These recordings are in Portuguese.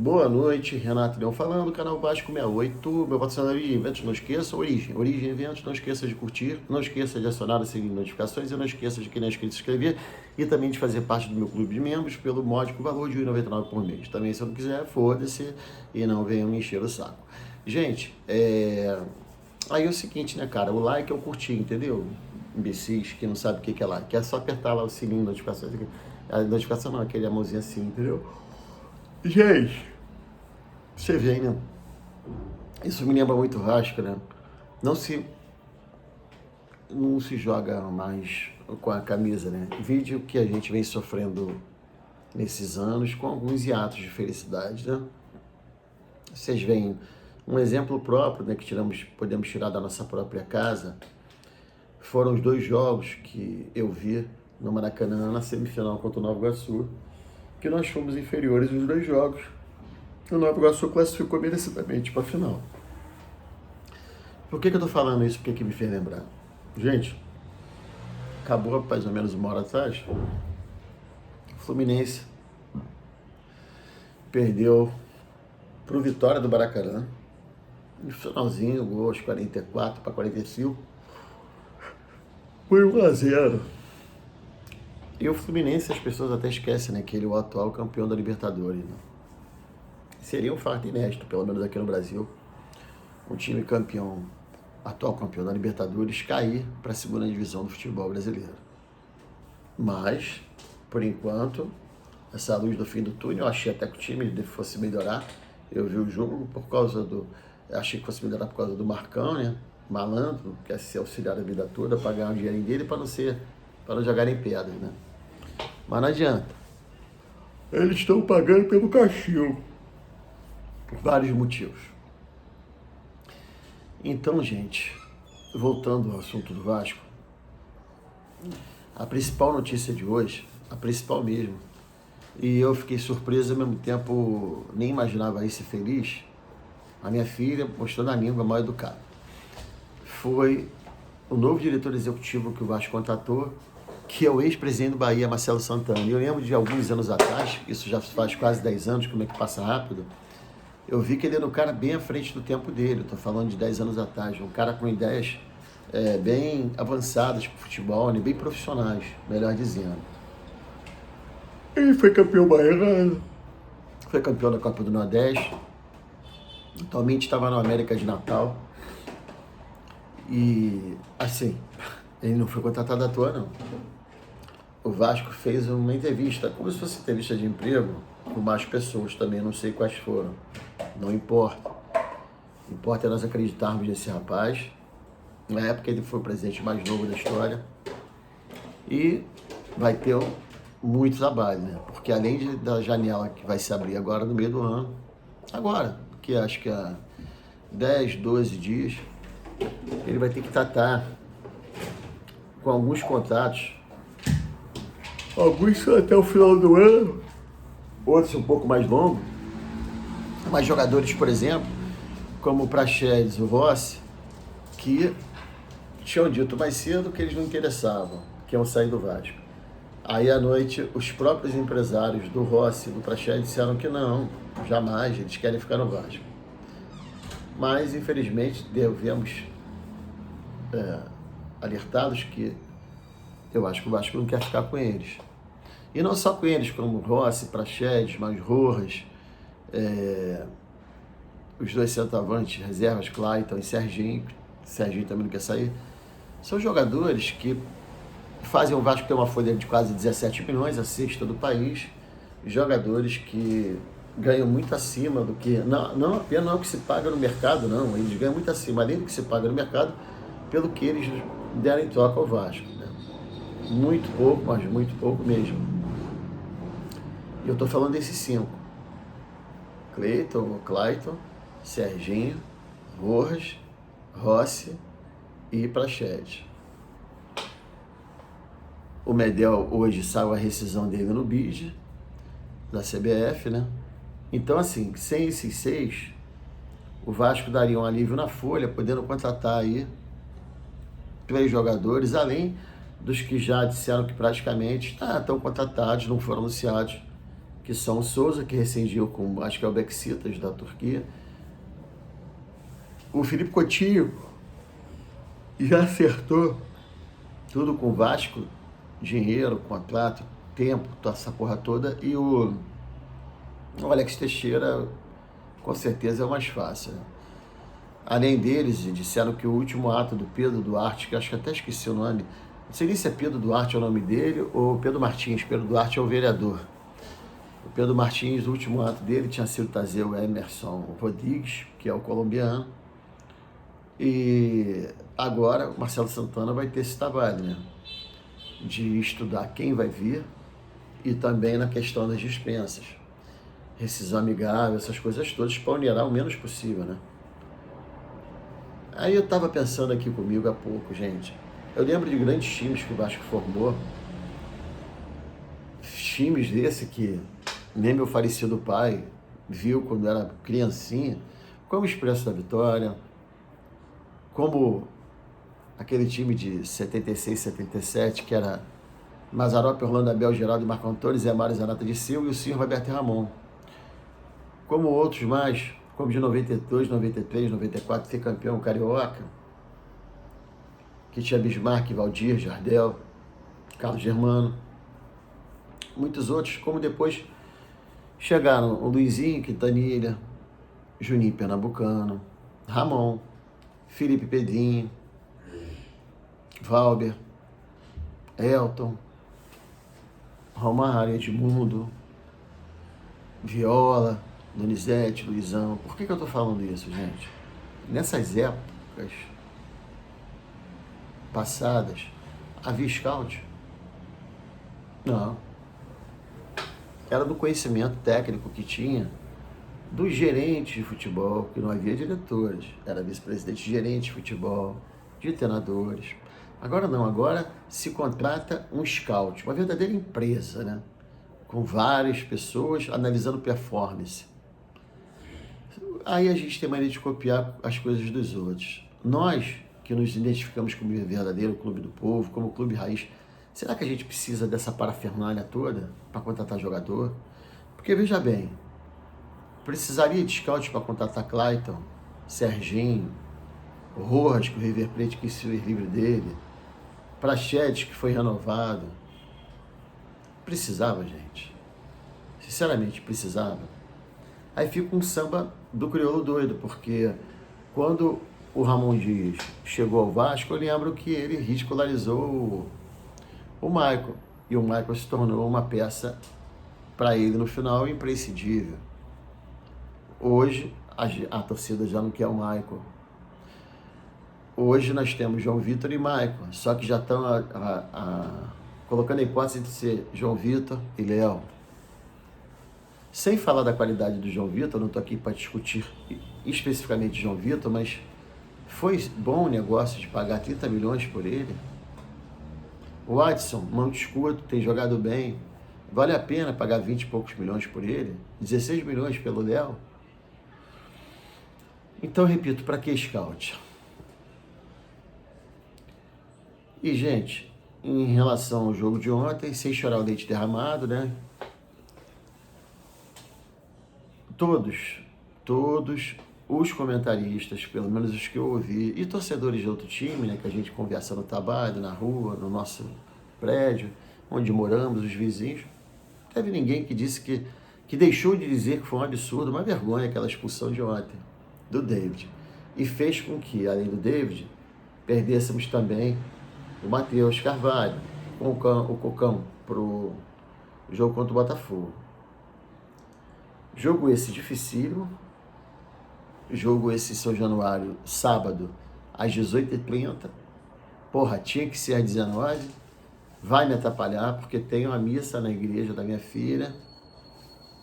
Boa noite, Renato Leão falando, canal Vasco 68, meu patrocinador de eventos, não esqueça, Origem Eventos, não esqueça de curtir, não esqueça de acionar as seguintes notificações e não esqueça de quem não é inscrito se inscrever e também de fazer parte do meu clube de membros pelo módico valor de R$ 1,99 por mês. Também se eu não quiser, foda-se e não venham me encher o saco. Gente, aí é o seguinte, né, cara, o like é o curtir, entendeu? Imbecis que não sabe o que é like, é só apertar lá o sininho de notificações, a notificação não, aquele amorzinho assim, entendeu? Gente, você vê, né? Isso me lembra muito Vasco, né? Não se, não se joga mais com a camisa, né? Vídeo que a gente vem sofrendo nesses anos com alguns hiatos de felicidade, né? Vocês veem um exemplo próprio, né, que podemos tirar da nossa própria casa, foram os dois jogos que eu vi no Maracanã na semifinal contra o Nova Iguaçu, que nós fomos inferiores nos dois jogos. O Nova Iguaçu classificou merecidamente para a final. Por que eu tô falando isso? Por que me fez lembrar? Gente, acabou mais ou menos uma hora atrás, o Fluminense perdeu pro Vitória do Maracanã, no finalzinho, gol aos 44 para 45, foi 1-0. E o Fluminense, as pessoas até esquecem, né, que ele é o atual campeão da Libertadores, né? Seria um fato inédito, pelo menos aqui no Brasil, um time campeão, atual campeão da Libertadores, cair para a segunda divisão do futebol brasileiro. Mas, por enquanto, essa luz do fim do túnel, eu achei até que o time fosse melhorar. Eu vi o jogo achei que fosse melhorar por causa do Marcão, né? Malandro, quer ser auxiliar a vida toda para ganhar o dinheirinho dele para não jogarem pedras, né? Mas não adianta. Eles estão pagando pelo cachorro. Por vários motivos. Então, gente, voltando ao assunto do Vasco, a principal notícia de hoje, a principal mesmo, e eu fiquei surpreso ao mesmo tempo, nem imaginava isso feliz, a minha filha mostrando a língua mal educada. Foi o novo diretor executivo que o Vasco contratou, que é o ex-presidente do Bahia, Marcelo Santana. E eu lembro de alguns anos atrás, isso já faz quase 10 anos, como é que passa rápido, eu vi que ele era um cara bem à frente do tempo dele. Estou falando de 10 anos atrás. Um cara com ideias bem avançadas para o futebol, né? Bem profissionais, melhor dizendo. Ele foi campeão baiano, foi campeão da Copa do Nordeste, atualmente estava no América de Natal. E, assim, ele não foi contratado à toa, não. O Vasco fez uma entrevista, como se fosse entrevista de emprego, com mais pessoas também, não sei quais foram. Não importa. Importa é nós acreditarmos nesse rapaz. Na época ele foi o presidente mais novo da história. E vai ter muito trabalho, né? Porque além da janela que vai se abrir agora no meio do ano, agora, que acho que há 10, 12 dias, ele vai ter que tratar com alguns contratos. Alguns só até o final do ano, outros um pouco mais longos. Mas jogadores, por exemplo, como o Praxedes, o Rossi, que tinham dito mais cedo que eles não interessavam, que iam sair do Vasco. Aí à noite, os próprios empresários do Rossi e do Praxedes disseram que não, jamais, eles querem ficar no Vasco. Mas, infelizmente, devemos alertados que eu acho que o Vasco não quer ficar com eles. E não só com eles, como Rossi, Praxedes, mas Rojas, os dois centroavantes, reservas, Clayton e Serginho também não quer sair. São jogadores que fazem o Vasco ter uma folha de quase 17 milhões, a sexta do país. Jogadores que ganham muito acima do que, não apenas o que se paga no mercado, não, eles ganham muito acima, além do que se paga no mercado, pelo que eles deram em troca ao Vasco, né? Muito pouco, mas muito pouco mesmo. E eu estou falando desses 5. Clayton, Serginho, Rojas, Rossi e Praxedes. O Medel hoje saiu a rescisão dele no BID, da CBF, né? Então, assim, sem esses 6, o Vasco daria um alívio na folha, podendo contratar aí 3 jogadores, além dos que já disseram que praticamente estão contratados, não foram anunciados, que são o Souza, que rescindiu com, acho que é o Beşiktaş da Turquia. O Felipe Coutinho já acertou tudo com o Vasco, dinheiro, contrato, tempo, essa porra toda. E o Alex Teixeira, com certeza, é o mais fácil, né? Além deles, disseram que o último ato do Pedro Duarte, que acho que até esqueci o nome, não sei nem se é Pedro Duarte é o nome dele ou Pedro Martins. Pedro Duarte é o vereador. O Pedro Martins, o último ato dele tinha sido trazer o Emerson Rodrigues, que é o colombiano. E agora o Marcelo Santana vai ter esse trabalho, né? De estudar quem vai vir e também na questão das dispensas. Rescisão amigável, essas coisas todas, para onerar o menos possível, né? Aí eu estava pensando aqui comigo há pouco, gente. Eu lembro de grandes times que o Vasco formou. Times desse que nem meu falecido pai viu quando era criancinha, como o Expresso da Vitória, como aquele time de 76, 77, que era Mazzaropi, Orlando Abel, Geraldo e Marco Antônio, Zé Mário, Zanata de Silva e o senhor Roberto e Ramon. Como outros mais, como de 92, 93, 94, ser campeão carioca, que tinha Bismarck, Valdir, Jardel, Carlos Germano, muitos outros, como depois chegaram o Luizinho, Quintanilha, Juninho Pernambucano, Ramon, Felipe Pedrinho, Valber, Elton, Romário, Edmundo, Viola, Donizete, Luizão. Por que eu estou falando isso, gente? Nessas épocas passadas, havia scout? Não. Era do conhecimento técnico que tinha dos gerentes de futebol, que não havia diretores. Era vice-presidente, gerente de futebol, de treinadores. Agora não, agora se contrata um scout, uma verdadeira empresa, né? Com várias pessoas analisando performance. Aí a gente tem mania de copiar as coisas dos outros. Nós, que nos identificamos como verdadeiro clube do povo, como clube raiz, será que a gente precisa dessa parafernália toda para contratar jogador? Porque, veja bem, precisaria de scout para contratar Clayton, Serginho, Rojas, que o River Plate quis ser livre dele, Prachedes, que foi renovado. Precisava, gente. Sinceramente, precisava. Aí fica um samba do crioulo doido, porque quando o Ramon Dias chegou ao Vasco, eu lembro que ele ridicularizou o Michael. E o Michael se tornou uma peça, para ele, no final, imprescindível. Hoje, a torcida já não quer o Michael. Hoje nós temos João Vitor e Michael, só que já estão colocando a hipótese de ser João Vitor e Léo. Sem falar da qualidade do João Vitor, não estou aqui para discutir especificamente João Vitor, mas foi bom o negócio de pagar 30 milhões por ele. O Adson, mão de escudo, tem jogado bem. Vale a pena pagar 20 e poucos milhões por ele? 16 milhões pelo Léo? Então, repito, para que scout? E, gente, em relação ao jogo de ontem, sem chorar o leite derramado, né? Todos os comentaristas, pelo menos os que eu ouvi, e torcedores de outro time, né, que a gente conversa no trabalho, na rua, no nosso prédio, onde moramos, os vizinhos, não teve ninguém que disse que deixou de dizer que foi um absurdo, uma vergonha aquela expulsão de ontem do David. E fez com que, além do David, perdêssemos também o Matheus Carvalho, o Cocão, para o jogo contra o Botafogo. Jogo esse dificílimo, jogo esse São Januário, sábado, às 18h30. Porra, tinha que ser às 19h. Vai me atrapalhar, porque tem uma missa na igreja da minha filha,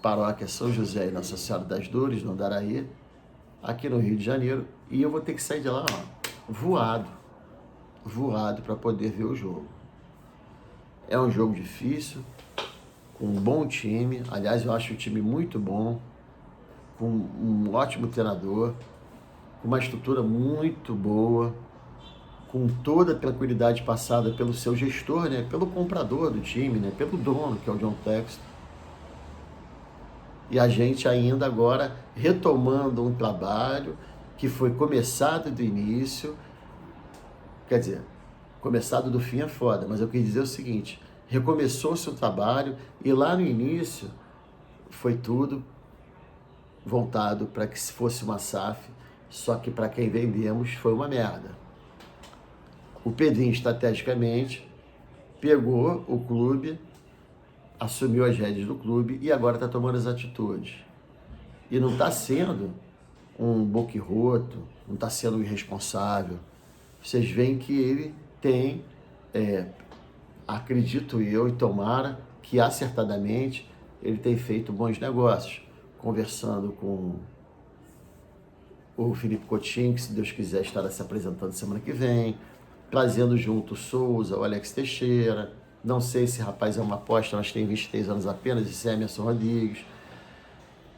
paróquia São José e Nossa Senhora das Dores, no Andaraí, aqui no Rio de Janeiro, e eu vou ter que sair de lá, voado para poder ver o jogo. É um jogo difícil, com um bom time, aliás, eu acho o time muito bom, com um ótimo treinador, com uma estrutura muito boa, com toda a tranquilidade passada pelo seu gestor, né, pelo comprador do time, né, pelo dono, que é o John Textor. E a gente ainda agora retomando um trabalho que foi começado do início, quer dizer, começado do fim é foda, mas eu quis dizer o seguinte, recomeçou-se o trabalho e lá no início foi tudo voltado para que se fosse uma SAF, só que para quem vendemos foi uma merda. O Pedrinho, estrategicamente, pegou o clube, assumiu as rédeas do clube e agora está tomando as atitudes. E não está sendo um boquirroto, não está sendo um irresponsável. Vocês veem que ele tem, acredito eu e tomara, que acertadamente ele tem feito bons negócios, conversando com o Felipe Coutinho, que se Deus quiser estará se apresentando semana que vem, trazendo junto o Souza, o Alex Teixeira, não sei se rapaz é uma aposta, mas tem 23 anos apenas, esse é Emerson Rodrigues,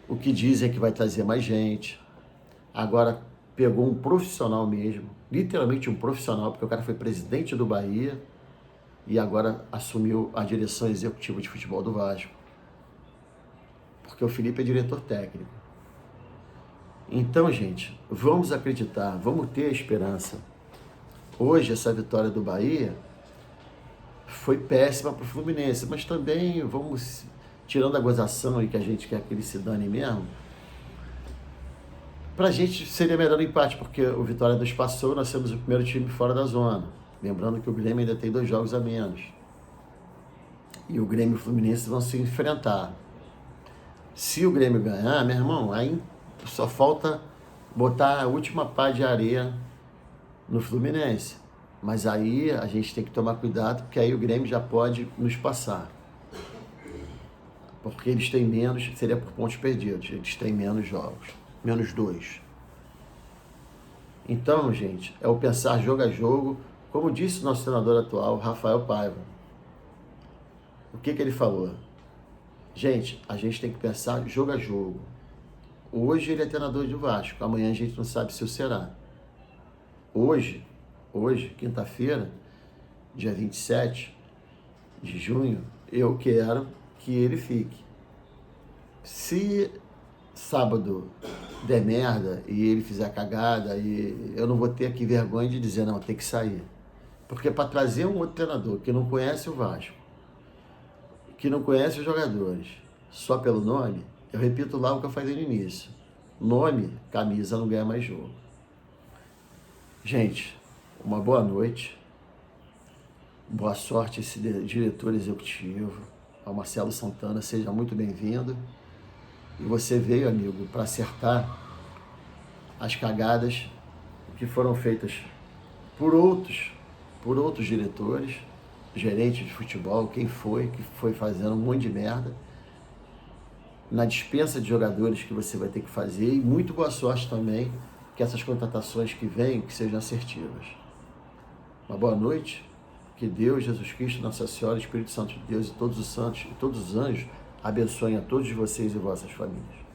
o que dizem é que vai trazer mais gente, agora pegou um profissional mesmo, literalmente um profissional, porque o cara foi presidente do Bahia e agora assumiu a direção executiva de futebol do Vasco, porque o Felipe é diretor técnico. Então, gente, vamos acreditar, vamos ter a esperança. Hoje, essa vitória do Bahia foi péssima para o Fluminense, mas também vamos, tirando a gozação e que a gente quer que ele se dane mesmo, para a gente seria melhor o empate, porque o Vitória nos passou, nós temos o primeiro time fora da zona. Lembrando que o Grêmio ainda tem 2 jogos a menos. E o Grêmio e o Fluminense vão se enfrentar. Se o Grêmio ganhar, meu irmão, aí só falta botar a última pá de areia no Fluminense. Mas aí a gente tem que tomar cuidado, porque aí o Grêmio já pode nos passar. Porque eles têm menos, seria por pontos perdidos, eles têm menos jogos, menos 2. Então, gente, é o pensar jogo a jogo, como disse o nosso treinador atual, Rafael Paiva. O que ele falou? Gente, a gente tem que pensar jogo a jogo. Hoje ele é treinador do Vasco, amanhã a gente não sabe se o será. Hoje, quinta-feira, dia 27 de junho, eu quero que ele fique. Se sábado der merda e ele fizer cagada, e eu não vou ter aqui vergonha de dizer, não, tem que sair. Porque para trazer um outro treinador que não conhece o Vasco, que não conhece os jogadores, só pelo nome, eu repito lá o que eu falei no início. Nome, camisa, não ganha mais jogo. Gente, uma boa noite. Boa sorte esse diretor executivo. Ao Marcelo Santana, seja muito bem-vindo. E você veio, amigo, para acertar as cagadas que foram feitas por outros diretores, gerentes de futebol, quem foi, que foi fazendo um monte de merda, na dispensa de jogadores que você vai ter que fazer, e muito boa sorte também, que essas contratações que vêm, que sejam assertivas. Uma boa noite, que Deus, Jesus Cristo, Nossa Senhora, Espírito Santo de Deus e todos os santos e todos os anjos abençoem a todos vocês e vossas famílias.